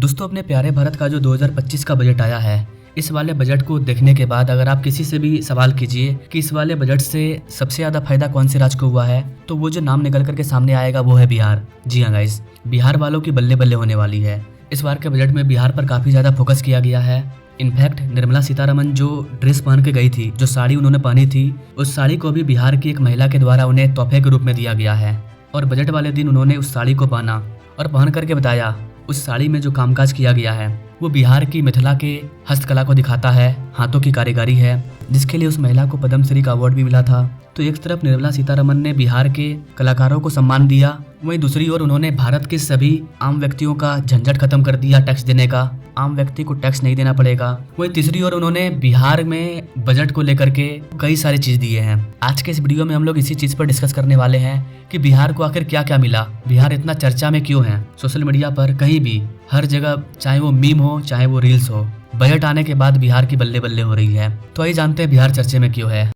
दोस्तों अपने प्यारे भारत का जो 2025 का बजट आया है, इस वाले बजट को देखने के बाद अगर आप किसी से भी सवाल कीजिए कि इस वाले बजट से सबसे ज्यादा फायदा कौन से राज्य को हुआ है, तो वो जो नाम निकल करके सामने आएगा वो है बिहार। जी हाँ गाइस, बिहार वालों की बल्ले बल्ले होने वाली है। इस बार के बजट में बिहार पर काफी ज्यादा फोकस किया गया है। इनफैक्ट निर्मला सीतारमन जो ड्रेस पहन के गई थी, जो साड़ी उन्होंने पहनी थी, उस साड़ी को भी बिहार की एक महिला के द्वारा उन्हें तोहफे के रूप में दिया गया है। और बजट वाले दिन उन्होंने उस साड़ी को पहना और पहन करके बताया उस साड़ी में जो कामकाज किया गया है वो बिहार की मिथिला के हस्तकला को दिखाता है, हाथों की कारीगरी है, जिसके लिए उस महिला को पद्मश्री का अवार्ड भी मिला था। तो एक तरफ निर्मला सीतारमन ने बिहार के कलाकारों को सम्मान दिया, वहीं दूसरी ओर उन्होंने भारत के सभी आम व्यक्तियों का झंझट खत्म कर दिया टैक्स देने का, आम व्यक्ति को टैक्स नहीं देना पड़ेगा। वहीं तीसरी ओर उन्होंने बिहार में बजट को लेकर के कई सारी चीज दिए हैं। आज के इस वीडियो में हम लोग इसी चीज पर डिस्कस करने वाले हैं कि बिहार को आखिर क्या क्या मिला, बिहार इतना चर्चा में क्यों है, सोशल मीडिया पर कहीं भी हर जगह, चाहे वो मीम हो चाहे वो रील्स हो, बजट आने के बाद बिहार की बल्ले बल्ले हो रही है। तो आइए जानते हैं बिहार चर्चे में क्यों है।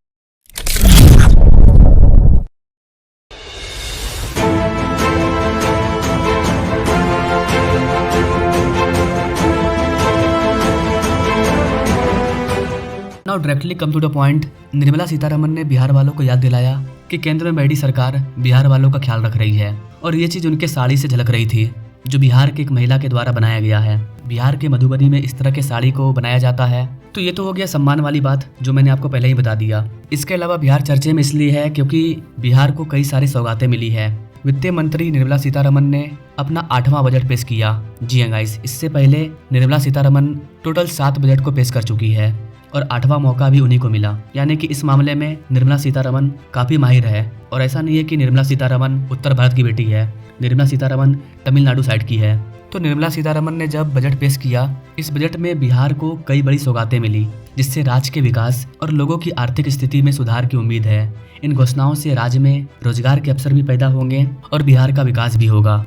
Now directly come to the point, Nirmala Sitharaman ने बिहार वालों को याद दिलाया कि केंद्र में बैठी सरकार बिहार वालों का ख्याल रख रही है, और ये चीज उनके साड़ी से झलक रही थी जो बिहार की एक महिला के द्वारा बनाया गया है। बिहार के मधुबनी में इस तरह के साड़ी को बनाया जाता है। तो ये तो हो गया सम्मान वाली बात जो मैंने आपको पहले ही बता दिया। इसके अलावा बिहार चर्चे में इसलिए है क्योंकि बिहार को कई सारी सौगातें मिली है। वित्त मंत्री निर्मला सीतारमन ने अपना 8वां बजट पेश किया। जी हाँ गाइस, इससे पहले निर्मला सीतारमन टोटल 7 बजट को पेश कर चुकी है और 8वां मौका भी उन्हीं को मिला। यानी कि इस मामले में निर्मला सीतारमन काफी माहिर है। और ऐसा नहीं है कि निर्मला सीतारमन उत्तर भारत की बेटी है, निर्मला सीतारमन तमिलनाडु साइड की है। तो निर्मला सीतारमन ने जब बजट पेश किया, इस बजट में बिहार को कई बड़ी सौगातें मिली, जिससे राज्य के विकास और लोगों की आर्थिक स्थिति में सुधार की उम्मीद है। इन घोषणाओं से राज्य में रोजगार के अवसर भी पैदा होंगे और बिहार का विकास भी होगा।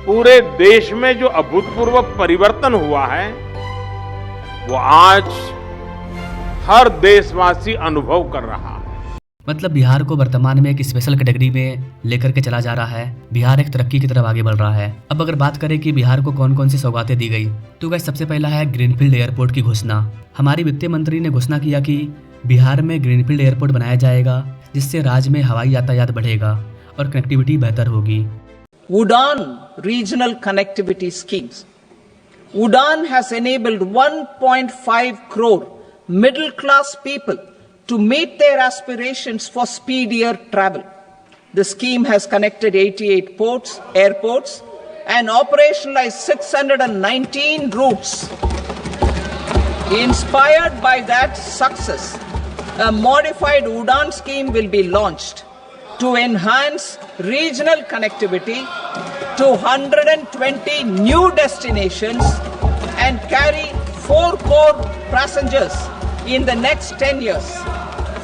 पूरे देश में जो अभूतपूर्व परिवर्तन हुआ है वो आज हर देशवासी अनुभव कर रहा है। मतलब बिहार को वर्तमान में एक स्पेशल कैटेगरी में लेकर के चला जा रहा है। बिहार एक तरक्की की तरफ आगे बढ़ रहा है। अब अगर बात करें कि बिहार को कौन कौन सी सौगातें दी गई, तो गाइस सबसे पहला है ग्रीनफील्ड एयरपोर्ट की घोषणा। हमारी वित्त मंत्री ने घोषणा किया कि बिहार में ग्रीनफील्ड एयरपोर्ट बनाया जाएगा, जिससे राज्य में हवाई यातायात बढ़ेगा और कनेक्टिविटी बेहतर होगी। उड़ान रीजनल कनेक्टिविटी स्कीम्स। उड़ान has enabled 1.5 crore middle class people to meet their aspirations for speedier travel. The scheme has connected 88 airports and operationalized 619 routes. Inspired by that success, a modified Udan scheme will be launched to enhance regional connectivity to 120 new destinations and carry 4 crore passengers in the next 10 years.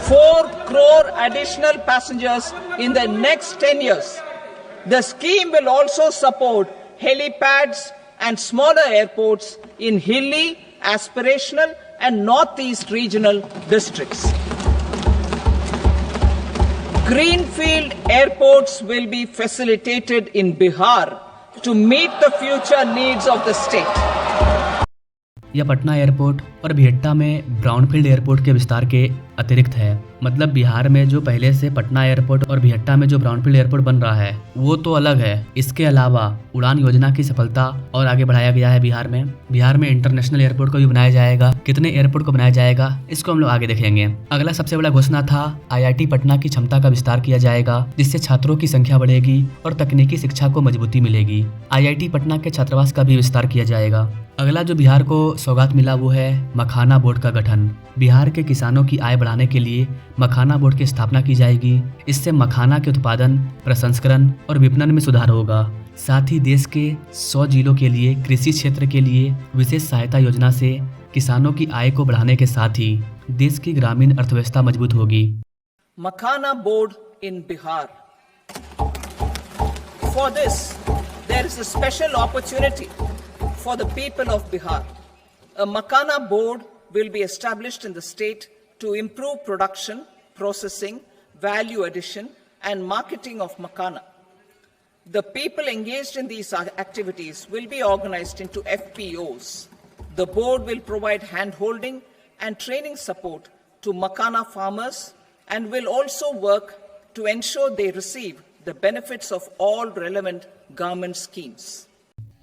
4 crore additional passengers in the next 10 years. The scheme will also support helipads and smaller airports in hilly, aspirational and northeast regional districts. Greenfield airports will be facilitated in Bihar to meet the future needs of the state. यह Patna airport और बिहट्टा में brownfield airport के विस्तार के अतिरिक्त है। मतलब बिहार में जो पहले से पटना एयरपोर्ट और बिहट्टा में जो ब्राउनफील्ड एयरपोर्ट बन रहा है वो तो अलग है। इसके अलावा उड़ान योजना की सफलता और आगे बढ़ाया गया है। बिहार में इंटरनेशनल एयरपोर्ट को भी बनाया जाएगा। कितने एयरपोर्ट को बनाया जाएगा इसको हम लोग आगे देखेंगे। अगला सबसे बड़ा घोषणा था IIT पटना की क्षमता का विस्तार किया जाएगा, जिससे छात्रों की संख्या बढ़ेगी और तकनीकी शिक्षा को मजबूती मिलेगी। IIT पटना के छात्रावास का भी विस्तार किया जाएगा। अगला जो बिहार को सौगात मिला वो है मखाना बोर्ड का गठन। बिहार के किसानों की आय बढ़ाने के लिए मखाना बोर्ड की स्थापना की जाएगी। इससे मखाना के उत्पादन, प्रसंस्करण और विपणन में सुधार होगा। साथ ही देश के 100 जिलों के लिए कृषि क्षेत्र के लिए विशेष सहायता योजना से किसानों की आय को बढ़ाने के साथ ही देश की ग्रामीण अर्थव्यवस्था मजबूत होगी। Makhana board in Bihar. For this there is a special opportunity for the people of Bihar. A Makhana board will be established in the state to improve production, processing, value addition and marketing of Makhana. The people engaged in these activities will be organized into FPOs. The board will provide hand-holding and training support to Makana farmers and will also work to ensure they receive the benefits of all relevant government schemes.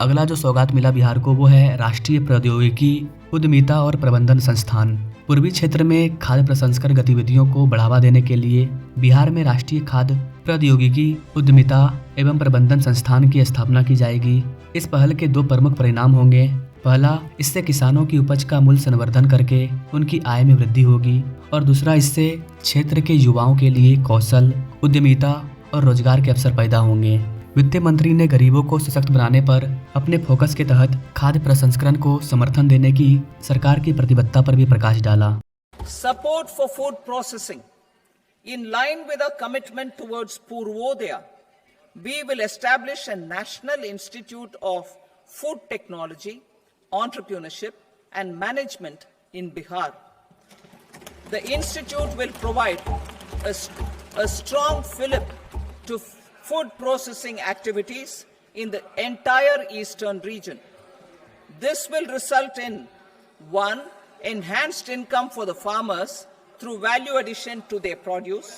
अगला जो सौगात मिला बिहार को वो है राष्ट्रीय प्रौद्योगिकी उद्यमिता और प्रबंधन संस्थान। पूर्वी क्षेत्र में खाद्य प्रसंस्करण गतिविधियों को बढ़ावा देने के लिए बिहार में राष्ट्रीय खाद्य प्रौद्योगिकी उद्यमिता एवं प्रबंधन संस्थान की स्थापना की जाएगी। इस पहल के दो प्रमुख परिणाम होंगे। पहला, इससे किसानों की उपज का मूल्य संवर्धन करके उनकी आय में वृद्धि होगी और दूसरा, इससे क्षेत्र के युवाओं के लिए कौशल, उद्यमिता और रोजगार के अवसर पैदा होंगे। वित्त मंत्री ने गरीबों को सशक्त बनाने पर अपने फोकस के तहत खाद्य प्रसंस्करण को समर्थन देने की सरकार की प्रतिबद्धता पर भी प्रकाश डाला। Support for food processing. In line with our commitment towards Purvodaya, we will establish a National Institute of Food Technology, Entrepreneurship and Management in Bihar. The institute will provide a strong fillip to food processing activities in the entire eastern region. This will result in 1. Enhanced income for the farmers through value addition to their produce,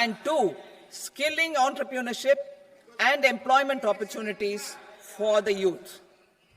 and 2. Skilling entrepreneurship and employment opportunities for the youth.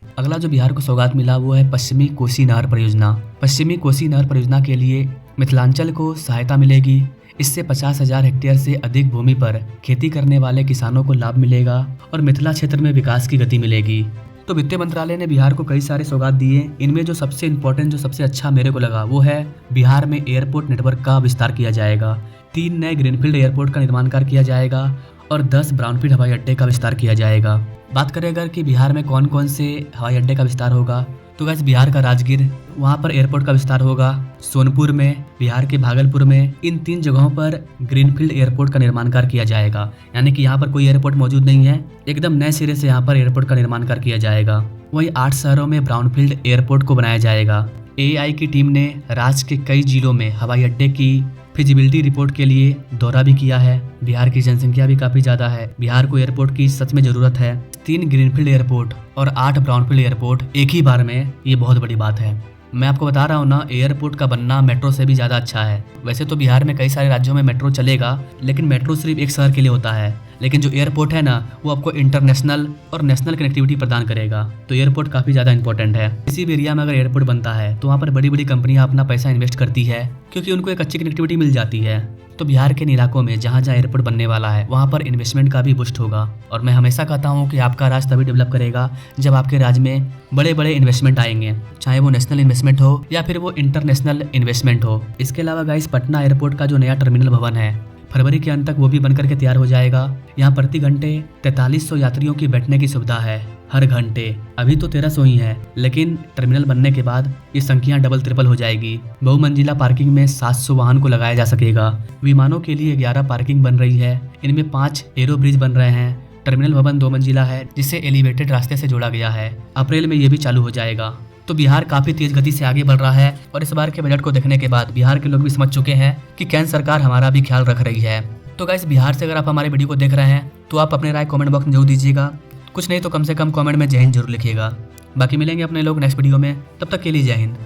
अगला जो बिहार को सौगात मिला वो है पश्चिमी कोसी नहर परियोजना। पश्चिमी कोसी नहर परियोजना के लिए मिथिलांचल को सहायता मिलेगी। इससे 50,000 हेक्टेयर से अधिक भूमि पर खेती करने वाले किसानों को लाभ मिलेगा और मिथिला क्षेत्र में विकास की गति मिलेगी। तो वित्त मंत्रालय ने बिहार को कई सारे सौगात दिए। इनमें जो सबसे इम्पोर्टेंट, जो सबसे अच्छा मेरे को लगा वो है बिहार में एयरपोर्ट नेटवर्क का विस्तार किया जाएगा। 3 नए ग्रीनफील्ड एयरपोर्ट का निर्माण कार्य किया जाएगा और 10 ब्राउनफील्ड हवाई अड्डे का विस्तार किया जाएगा। बात करें अगर कि बिहार में कौन कौन से हवाई अड्डे का विस्तार होगा, तो गाइस बिहार का राजगीर, वहाँ पर एयरपोर्ट का विस्तार होगा। सोनपुर में, बिहार के भागलपुर में, इन 3 जगहों पर ग्रीनफील्ड एयरपोर्ट का निर्माण कार्य किया जाएगा। यानी कि यहाँ पर कोई एयरपोर्ट मौजूद नहीं है, एकदम नए सिरे से यहाँ पर एयरपोर्ट का निर्माण कार्य किया जाएगा। वहीं 8 शहरों में ब्राउनफील्ड एयरपोर्ट को बनाया जाएगा। एआई की टीम ने राज्य के कई जिलों में हवाई अड्डे की फिजिबिलिटी रिपोर्ट के लिए दौरा भी किया है। बिहार की जनसंख्या भी काफ़ी ज़्यादा है, बिहार को एयरपोर्ट की सच में ज़रूरत है। 3 ग्रीनफील्ड एयरपोर्ट और 8 ब्राउनफील्ड एयरपोर्ट एक ही बार में, ये बहुत बड़ी बात है। मैं आपको बता रहा हूँ ना, एयरपोर्ट का बनना मेट्रो से भी ज़्यादा अच्छा है। वैसे तो बिहार में कई सारे राज्यों में मेट्रो चलेगा, लेकिन मेट्रो सिर्फ एक शहर के लिए होता है। लेकिन जो एयरपोर्ट है ना, वो आपको इंटरनेशनल और नेशनल कनेक्टिविटी प्रदान करेगा। तो एयरपोर्ट काफ़ी ज़्यादा इंपॉर्टेंट है। किसी भी एरिया में अगर एयरपोर्ट बनता है तो वहाँ पर बड़ी बड़ी कंपनियाँ अपना पैसा इन्वेस्ट करती है, क्योंकि उनको एक अच्छी कनेक्टिविटी मिल जाती है। तो बिहार के इन इलाकों में जहाँ जहाँ एयरपोर्ट बनने वाला है, वहाँ पर इन्वेस्टमेंट का भी बूस्ट होगा। और मैं हमेशा कहता हूँ कि आपका राज्य तभी डेवलप करेगा जब आपके राज्य में बड़े बड़े इन्वेस्टमेंट आएंगे, चाहे वो नेशनल इन्वेस्टमेंट हो या फिर वो इंटरनेशनल इन्वेस्टमेंट हो। इसके अलावा गाइस, पटना एयरपोर्ट का जो नया टर्मिनल भवन है, फरवरी के अंत तक वो भी बनकर के तैयार हो जाएगा। यहाँ प्रति घंटे 4300 यात्रियों की बैठने की सुविधा है हर घंटे। अभी तो 1300 ही है, लेकिन टर्मिनल बनने के बाद ये संख्या डबल ट्रिपल हो जाएगी। बहुमंजिला पार्किंग में 700 वाहन को लगाया जा सकेगा। विमानों के लिए 11 पार्किंग बन रही है, इनमें 5 एरो ब्रिज बन रहे हैं। टर्मिनल भवन 2 मंजिला है, जिसे एलिवेटेड रास्ते से जोड़ा गया है। अप्रैल में ये भी चालू हो जाएगा। तो बिहार काफी तेज गति से आगे बढ़ रहा है और इस बार के बजट को देखने के बाद बिहार के लोग भी समझ चुके हैं कि केंद्र सरकार हमारा भी ख्याल रख रही है। तो गाइस, बिहार से अगर आप हमारे वीडियो को देख रहे हैं तो आप अपने राय कमेंट बॉक्स में जरूर दीजिएगा। कुछ नहीं तो कम से कम कमेंट में जय हिंद जरूर लिखिएगा। बाकी मिलेंगे अपने लोग नेक्स्ट वीडियो में, तब तक के लिए जय हिंद।